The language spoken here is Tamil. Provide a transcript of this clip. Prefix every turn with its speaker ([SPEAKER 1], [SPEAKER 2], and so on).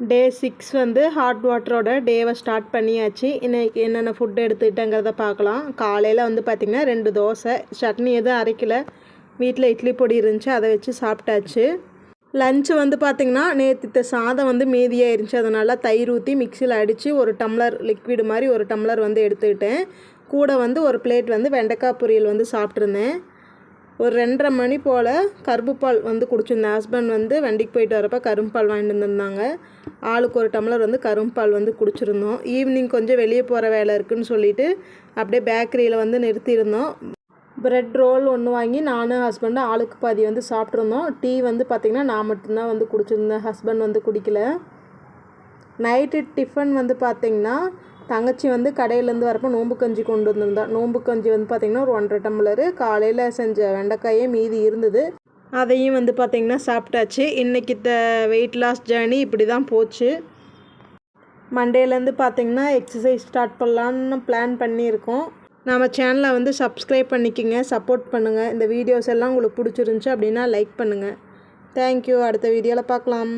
[SPEAKER 1] டே 6 வந்து ஹாட் வாட்டரோட டேவை ஸ்டார்ட் பண்ணியாச்சு. இன்றைக்கி என்னென்ன ஃபுட் எடுத்துக்கிட்டேங்கிறத பார்க்கலாம். காலையில் வந்து பார்த்திங்கன்னா 2 தோசை, சட்னி எதுவும் அரைக்கல, வீட்டில் இட்லி பொடி இருந்துச்சு, அதை வச்சு சாப்பிட்டாச்சு. லஞ்சு வந்து பார்த்திங்கன்னா நேற்று சாதம் வந்து மீதியாயிருந்துச்சு, அதனால் தயிர் ஊற்றி மிக்சியில் அடித்து ஒரு டம்ளர் லிக்விடு மாதிரி ஒரு டம்ளர் வந்து எடுத்துக்கிட்டேன். கூட வந்து ஒரு பிளேட் வந்து வெண்டைக்காய் பொரியல் வந்து சாப்பிட்ருந்தேன். ஒரு 2:30 மணி போல் கரும்புப்பால் வந்து குடிச்சிருந்தேன். ஹஸ்பண்ட் வந்து வண்டிக்கு போயிட்டு வரப்போ கரும்புப்பால் வாங்கிட்டு வந்துருந்தாங்க. ஆளுக்கு ஒரு டம்ளர் வந்து கரும்புப்பால் வந்து குடிச்சிருந்தோம். ஈவினிங் கொஞ்சம் வெளியே போகிற வேலை இருக்குதுன்னு சொல்லிவிட்டு அப்படியே பேக்கரியில் வந்து நிறுத்தியிருந்தோம். ப்ரெட் ரோல் ஒன்று வாங்கி நானும் ஹஸ்பண்டும் ஆளுக்கு பாதி வந்து சாப்பிட்ருந்தோம். டீ வந்து பார்த்திங்கன்னா நான் மட்டும்தான் வந்து குடிச்சிருந்தேன், ஹஸ்பண்ட் வந்து குடிக்கல. நைட்டு டிஃபன் வந்து பார்த்திங்கன்னா தங்கச்சி வந்து கடையிலேருந்து வரப்போ நோம்பு கஞ்சி கொண்டு வந்திருந்தா. நோம்பு கஞ்சி வந்து பார்த்திங்கன்னா ஒரு 1.5 டம்ளரு. காலையில் செஞ்ச வெண்டைக்காயே மீதி இருந்தது, அதையும் வந்து பார்த்திங்கன்னா சாப்பிட்டாச்சு. இன்றைக்கி வெயிட் லாஸ் ஜேர்னி இப்படி தான் போச்சு. மண்டேலேருந்து பார்த்திங்கன்னா எக்ஸசைஸ் ஸ்டார்ட் பண்ணலான்னு பிளான் பண்ணியிருக்கோம். நம்ம சேனலை வந்து சப்ஸ்கிரைப் பண்ணிக்கோங்க, சப்போர்ட் பண்ணுங்கள். இந்த வீடியோஸ் எல்லாம் உங்களுக்கு பிடிச்சிருந்துச்சி அப்படின்னா லைக் பண்ணுங்கள். தேங்க்யூ. அடுத்த வீடியோவில் பார்க்கலாம்.